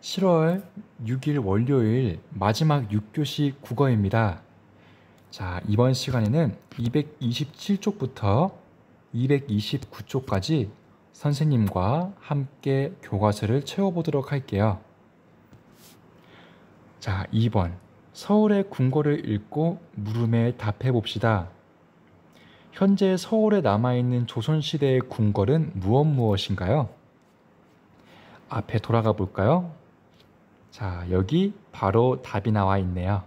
7월 6일 월요일 마지막 6교시 국어입니다. 자, 이번 시간에는 227쪽부터 229쪽까지 선생님과 함께 교과서를 채워보도록 할게요. 자, 2번 서울의 궁궐을 읽고 물음에 답해 봅시다. 현재 서울에 남아있는 조선시대의 궁궐은 무엇인가요? 앞에 돌아가 볼까요? 자, 여기 바로 답이 나와 있네요.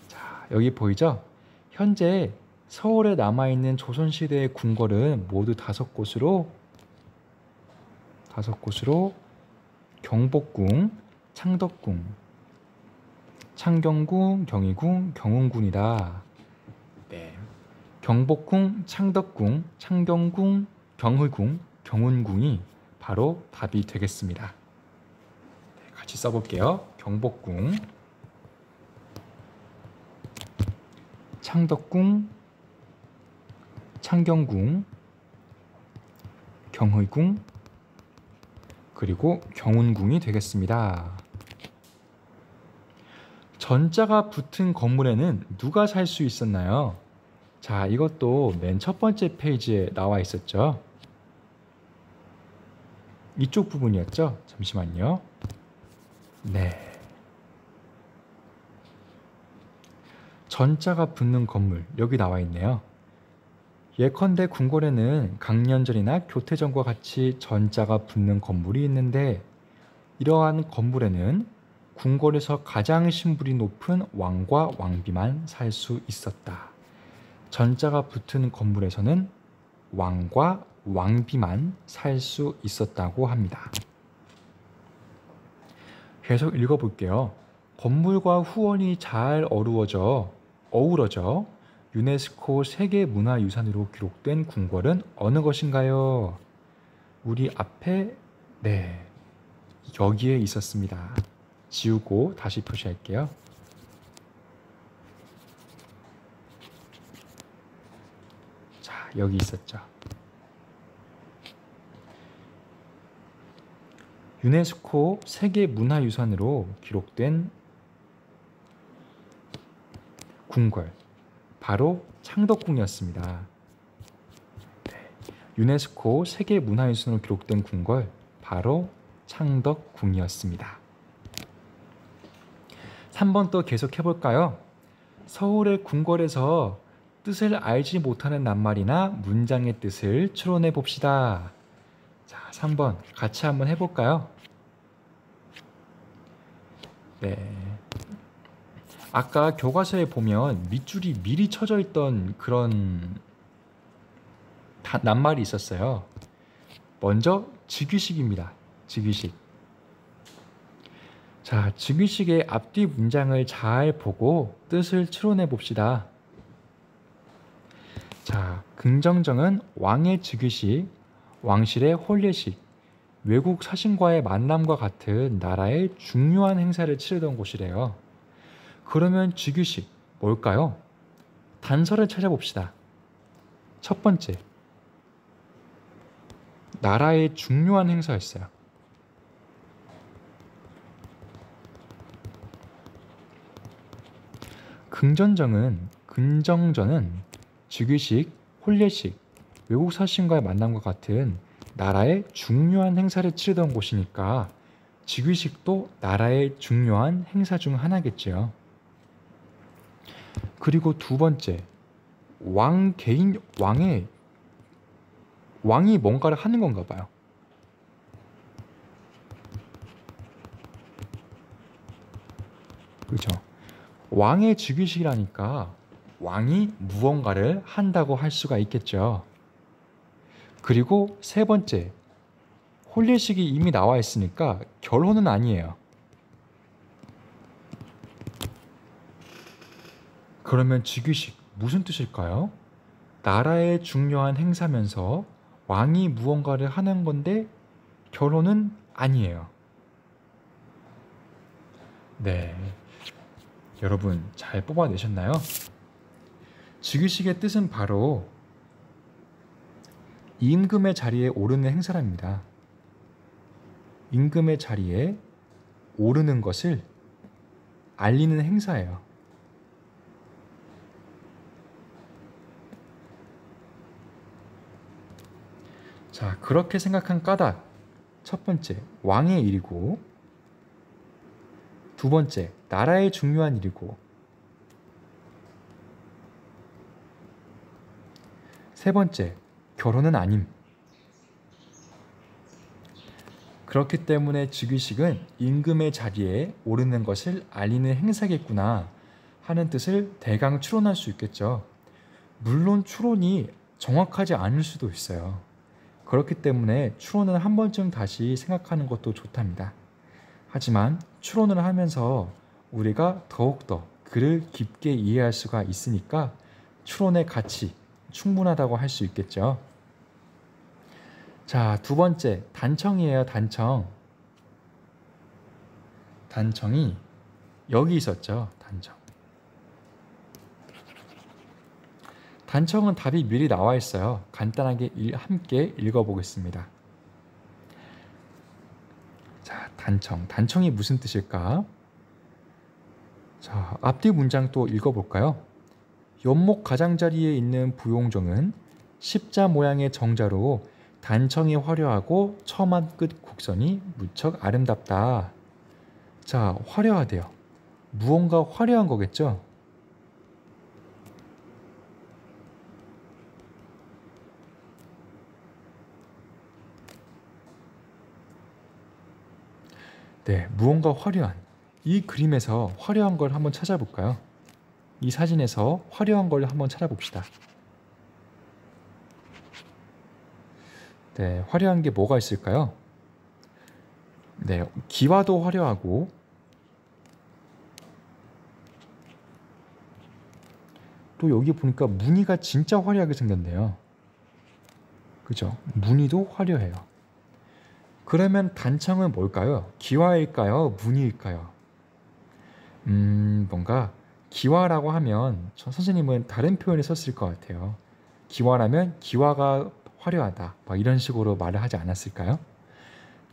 자, 여기 보이죠? 현재 서울에 남아있는 조선시대의 궁궐은 모두 5곳으로 경복궁, 창덕궁, 창경궁, 경희궁, 경운궁이다. 네. 경복궁, 창덕궁, 창경궁, 경희궁, 경운궁이 바로 답이 되겠습니다. 네, 같이 써볼게요. 경복궁, 창덕궁, 창경궁, 경희궁, 그리고 경운궁이 되겠습니다. 전자가 붙은 건물에는 누가 살 수 있었나요? 자, 이것도 맨 첫 번째 페이지에 나와 있었죠. 이쪽 부분이었죠? 잠시만요. 네. 전자가 붙는 건물, 여기 나와 있네요. 예컨대 궁궐에는 강연전이나 교태전과 같이 전자가 붙는 건물이 있는데, 이러한 건물에는 궁궐에서 가장 신분이 높은 왕과 왕비만 살 수 있었다. 전자가 붙은 건물에서는 왕과 왕비만 살 수 있었다고 합니다. 계속 읽어볼게요. 건물과 후원이 잘 어우러져 유네스코 세계문화유산으로 기록된 궁궐은 어느 것인가요? 우리 앞에 여기에 있었습니다. 지우고 다시 표시할게요. 자, 여기 있었죠. 유네스코 세계문화유산으로 기록된 궁궐, 바로 창덕궁이었습니다. 네. 유네스코 세계문화유산으로 기록된 궁궐, 바로 창덕궁이었습니다. 3번 또 계속 해볼까요? 서울의 궁궐에서 뜻을 알지 못하는 낱말이나 문장의 뜻을 추론해 봅시다. 자, 3번 같이 한번 해볼까요? 네. 아까 교과서에 보면 밑줄이 미리 쳐져 있던 그런 낱말이 있었어요. 먼저 즉위식입니다. 즉위식. 자, 즉위식의 앞뒤 문장을 잘 보고 뜻을 추론해 봅시다. 자, 긍정정은 왕의 즉위식, 왕실의 혼례식, 외국 사신과의 만남과 같은 나라의 중요한 행사를 치르던 곳이래요. 그러면 즉위식 뭘까요? 단서를 찾아봅시다. 첫 번째, 나라의 중요한 행사였어요. 긍정전은 즉위식, 혼례식, 외국 사신과의 만남과 같은 나라의 중요한 행사를 치르던 곳이니까 즉위식도 나라의 중요한 행사 중 하나겠죠. 그리고 두 번째, 왕이 뭔가를 하는 건가 봐요. 그렇죠. 왕의 즉위식이라니까 왕이 무언가를 한다고 할 수가 있겠죠. 그리고 세 번째, 혼례식이 이미 나와 있으니까 결혼은 아니에요. 그러면 즉위식 무슨 뜻일까요? 나라의 중요한 행사면서 왕이 무언가를 하는 건데 결혼은 아니에요. 네, 여러분 잘 뽑아내셨나요? 즉위식의 뜻은 바로 임금의 자리에 오르는 행사랍니다. 임금의 자리에 오르는 것을 알리는 행사예요. 자, 그렇게 생각한 까닭. 첫 번째, 왕의 일이고, 두 번째, 나라의 중요한 일이고, 세 번째, 결혼은 아님. 그렇기 때문에 즉위식은 임금의 자리에 오르는 것을 알리는 행사겠구나 하는 뜻을 대강 추론할 수 있겠죠. 물론 추론이 정확하지 않을 수도 있어요. 그렇기 때문에 추론은 한 번쯤 다시 생각하는 것도 좋답니다. 하지만 추론을 하면서 우리가 더욱더 글을 깊게 이해할 수가 있으니까 추론의 가치 충분하다고 할 수 있겠죠. 자, 두 번째, 단청이에요. 단청. 단청이 여기 있었죠. 단청. 단청은 답이 미리 나와 있어요. 간단하게 함께 읽어보겠습니다. 자, 단청. 단청이 무슨 뜻일까? 자, 앞뒤 문장 또 읽어볼까요? 연못 가장자리에 있는 부용정은 십자 모양의 정자로 단청이 화려하고 처만 끝 곡선이 무척 아름답다. 자, 화려하대요. 무언가 화려한 거겠죠? 네, 무언가 화려한. 이 그림에서 화려한 걸 한번 찾아볼까요? 이 사진에서 화려한 걸 한번 찾아봅시다. 네, 화려한 게 뭐가 있을까요? 네, 기와도 화려하고 또 여기 보니까 무늬가 진짜 화려하게 생겼네요. 그죠? 무늬도 화려해요. 그러면 단청은 뭘까요? 기와일까요? 무늬일까요? 뭔가 기와라고 하면 선생님은 다른 표현을 썼을 것 같아요. 기와라면 기와가 화려하다. 막 이런 식으로 말을 하지 않았을까요?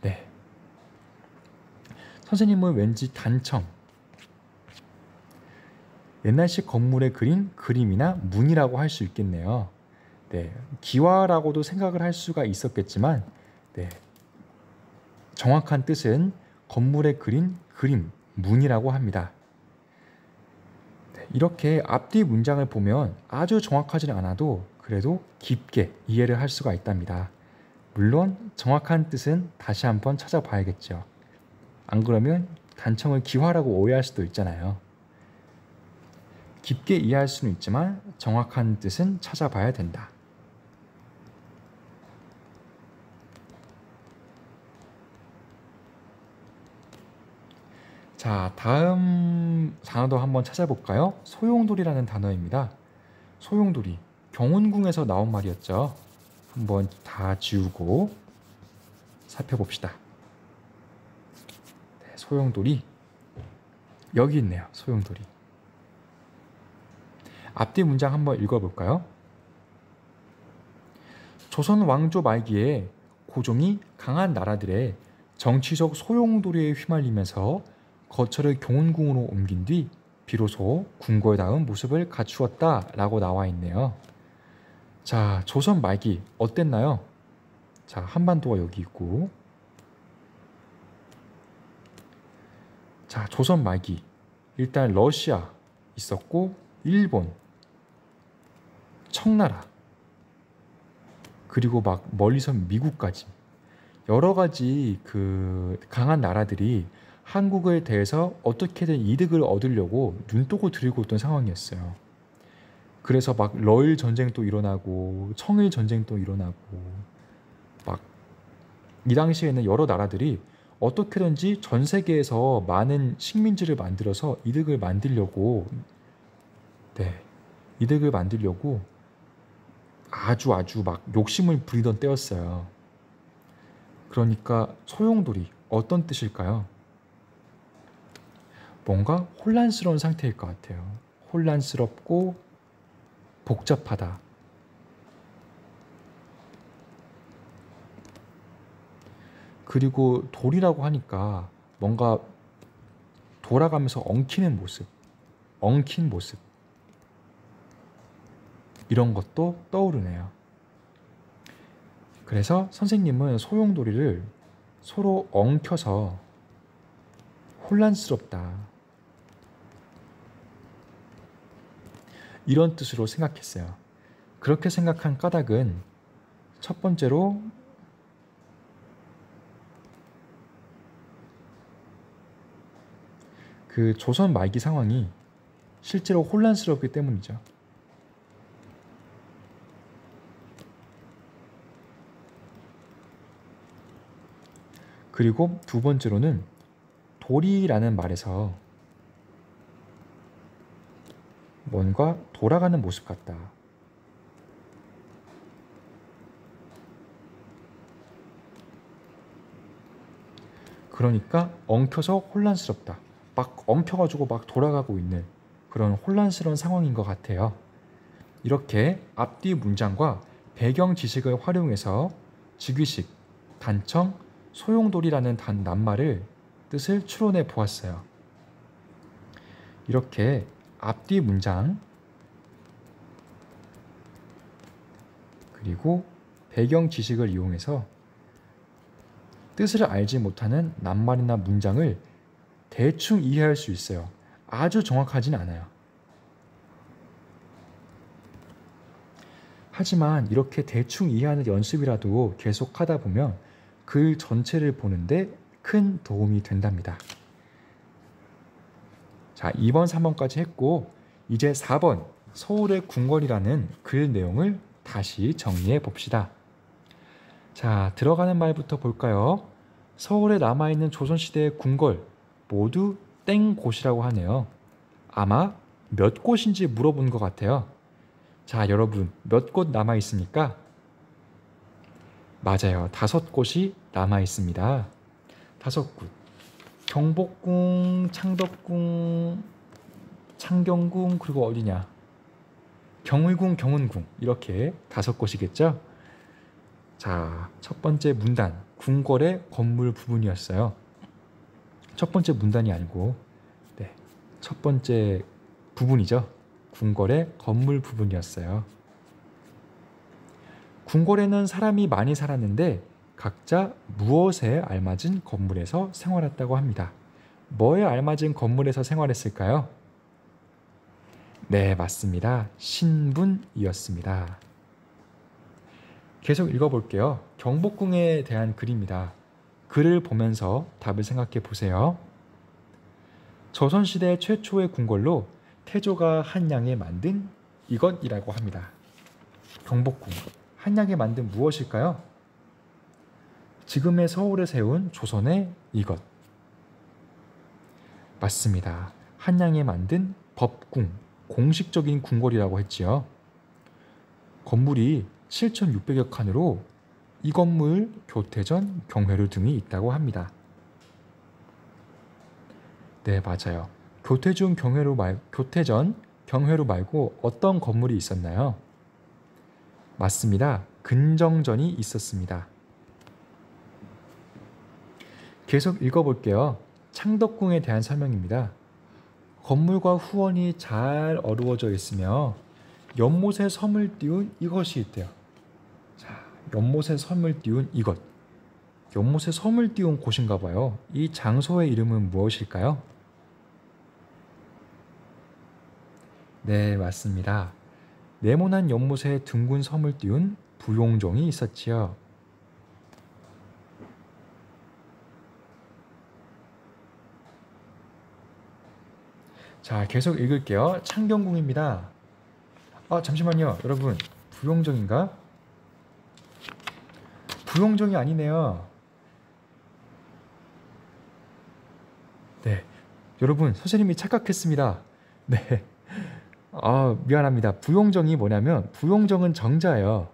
네. 선생님은 왠지 단청, 옛날식 건물에 그린 그림이나 문이라고 할 수 있겠네요. 네. 기와라고도 생각을 할 수가 있었겠지만, 네. 정확한 뜻은 건물에 그린 그림, 문이라고 합니다. 네. 이렇게 앞뒤 문장을 보면 아주 정확하지는 않아도 그래도 깊게 이해를 할 수가 있답니다. 물론 정확한 뜻은 다시 한번 찾아봐야겠죠. 안 그러면 단청을 기와라고 오해할 수도 있잖아요. 깊게 이해할 수는 있지만 정확한 뜻은 찾아봐야 된다. 자, 다음 단어도 한번 찾아볼까요? 소용돌이라는 단어입니다. 소용돌이, 경운궁에서 나온 말이었죠. 한번 다 지우고 살펴봅시다. 네, 소용돌이 여기 있네요. 소용돌이. 앞뒤 문장 한번 읽어볼까요? 조선 왕조 말기에 고종이 강한 나라들의 정치적 소용돌이에 휘말리면서 거처를 경운궁으로 옮긴 뒤 비로소 궁궐다운 모습을 갖추었다라고 나와 있네요. 자, 조선 말기 어땠나요? 자, 한반도가 여기 있고, 자, 조선 말기 일단 러시아 있었고, 일본, 청나라, 그리고 막 멀리서 미국까지 여러 가지 그 강한 나라들이 한국에 대해서 어떻게든 이득을 얻으려고 눈독을 들이고 있던 상황이었어요. 그래서 막 러일 전쟁도 일어나고 청일 전쟁도 일어나고 막 이 당시에는 여러 나라들이 어떻게든지 전 세계에서 많은 식민지를 만들어서 이득을 만들려고 아주 막 욕심을 부리던 때였어요. 그러니까 소용돌이 어떤 뜻일까요? 뭔가 혼란스러운 상태일 것 같아요. 혼란스럽고 복잡하다. 그리고 돌이라고 하니까 뭔가 돌아가면서 엉키는 모습, 엉킨 모습, 이런 것도 떠오르네요. 그래서 선생님은 소용돌이를 서로 엉켜서 혼란스럽다, 이런 뜻으로 생각했어요. 그렇게 생각한 까닭은 첫 번째로 그 조선 말기 상황이 실제로 혼란스럽기 때문이죠. 그리고 두 번째로는 도리라는 말에서 뭔가 돌아가는 모습 같다. 그러니까 엉켜서 혼란스럽다. 막 엉켜가지고 막 돌아가고 있는 그런 혼란스러운 상황인 것 같아요. 이렇게 앞뒤 문장과 배경 지식을 활용해서 즉위식, 단청, 소용돌이라는 낱말을 뜻을 추론해 보았어요. 이렇게 앞뒤 문장 그리고 배경 지식을 이용해서 뜻을 알지 못하는 낱말이나 문장을 대충 이해할 수 있어요. 아주 정확하진 않아요. 하지만 이렇게 대충 이해하는 연습이라도 계속 하다 보면 글 전체를 보는데 큰 도움이 된답니다. 자, 2번, 3번까지 했고 이제 4번 서울의 궁궐이라는 글 내용을 다시 정리해 봅시다. 자, 들어가는 말부터 볼까요? 서울에 남아있는 조선시대의 궁궐 모두 땡 곳이라고 하네요. 아마 몇 곳인지 물어본 것 같아요. 자, 여러분 몇 곳 남아있습니까? 맞아요. 5곳이 남아있습니다. 5곳. 경복궁, 창덕궁, 창경궁, 그리고 어디냐? 경의궁, 경운궁, 이렇게 5곳이겠죠? 자, 첫 번째 문단, 궁궐의 건물 부분이었어요. 첫 번째 문단이 아니고 첫 번째 부분이죠. 궁궐의 건물 부분이었어요. 궁궐에는 사람이 많이 살았는데 각자 무엇에 알맞은 건물에서 생활했다고 합니다. 뭐에 알맞은 건물에서 생활했을까요? 네, 맞습니다. 신분이었습니다. 계속 읽어볼게요. 경복궁에 대한 글입니다. 글을 보면서 답을 생각해 보세요. 조선시대 최초의 궁궐로 태조가 한양에 만든 이것이라고 합니다. 경복궁. 한양에 만든 무엇일까요? 지금의 서울에 세운 조선의 이것. 맞습니다. 한양에 만든 법궁, 공식적인 궁궐이라고 했지요. 건물이 7,600여 칸으로 이 건물 교태전, 경회로 등이 있다고 합니다. 네, 맞아요. 교태전, 경회로 말고 어떤 건물이 있었나요? 맞습니다. 근정전이 있었습니다. 계속 읽어볼게요. 창덕궁에 대한 설명입니다. 건물과 후원이 잘 어루어져 있으며 연못에 섬을 띄운 이것이 있대요. 자, 연못에 섬을 띄운 이것. 연못에 섬을 띄운 곳인가 봐요. 이 장소의 이름은 무엇일까요? 네, 맞습니다. 네모난 연못에 둥근 섬을 띄운 부용종이 있었지요. 자, 계속 읽을게요. 창경궁입니다. 잠시만요. 여러분, 부용종인가? 부용종이 아니네요. 네, 여러분, 선생님이 착각했습니다. 네, 미안합니다. 부용정이 뭐냐면 부용정은 정자예요.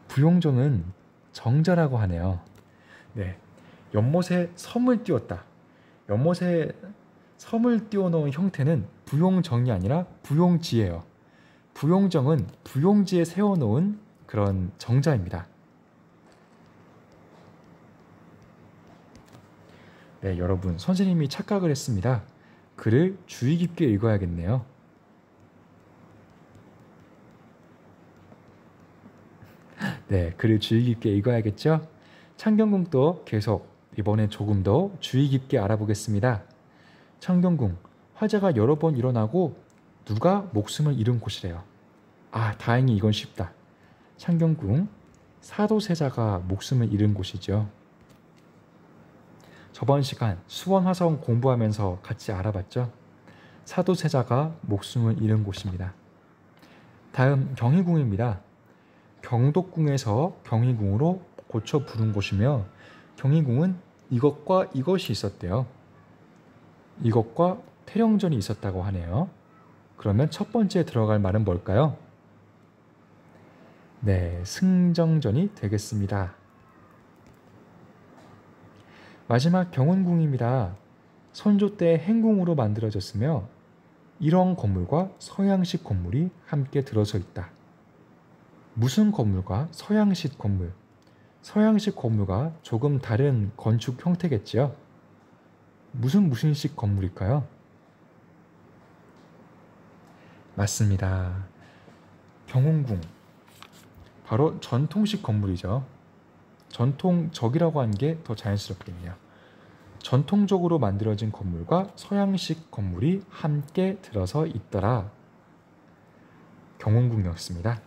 부용정은 정자라고 하네요. 네, 연못에 섬을 띄웠다. 연못에 섬을 띄워놓은 형태는 부용정이 아니라 부용지예요. 부용정은 부용지에 세워놓은 그런 정자입니다. 네, 여러분, 선생님이 착각을 했습니다. 글을 주의 깊게 읽어야겠네요. 네, 글을 주의 깊게 읽어야겠죠? 창경궁도 계속 이번엔 조금 더 주의 깊게 알아보겠습니다. 창경궁, 화재가 여러 번 일어나고 누가 목숨을 잃은 곳이래요. 아, 다행히 이건 쉽다. 창경궁, 사도세자가 목숨을 잃은 곳이죠. 저번 시간 수원화성 공부하면서 같이 알아봤죠? 사도세자가 목숨을 잃은 곳입니다. 다음 경희궁입니다. 경독궁에서 경희궁으로 고쳐 부른 곳이며 경희궁은 이것과 이것이 있었대요. 이것과 태령전이 있었다고 하네요. 그러면 첫 번째 들어갈 말은 뭘까요? 네, 승정전이 되겠습니다. 마지막 경운궁입니다. 선조 때 행궁으로 만들어졌으며 이런 건물과 서양식 건물이 함께 들어서 있다. 무슨 건물과 서양식 건물? 서양식 건물과 조금 다른 건축 형태겠지요? 무슨식 건물일까요? 맞습니다. 경운궁. 바로 전통식 건물이죠. 전통적이라고 하는 게 더 자연스럽겠네요. 전통적으로 만들어진 건물과 서양식 건물이 함께 들어서 있더라. 경운궁이었습니다.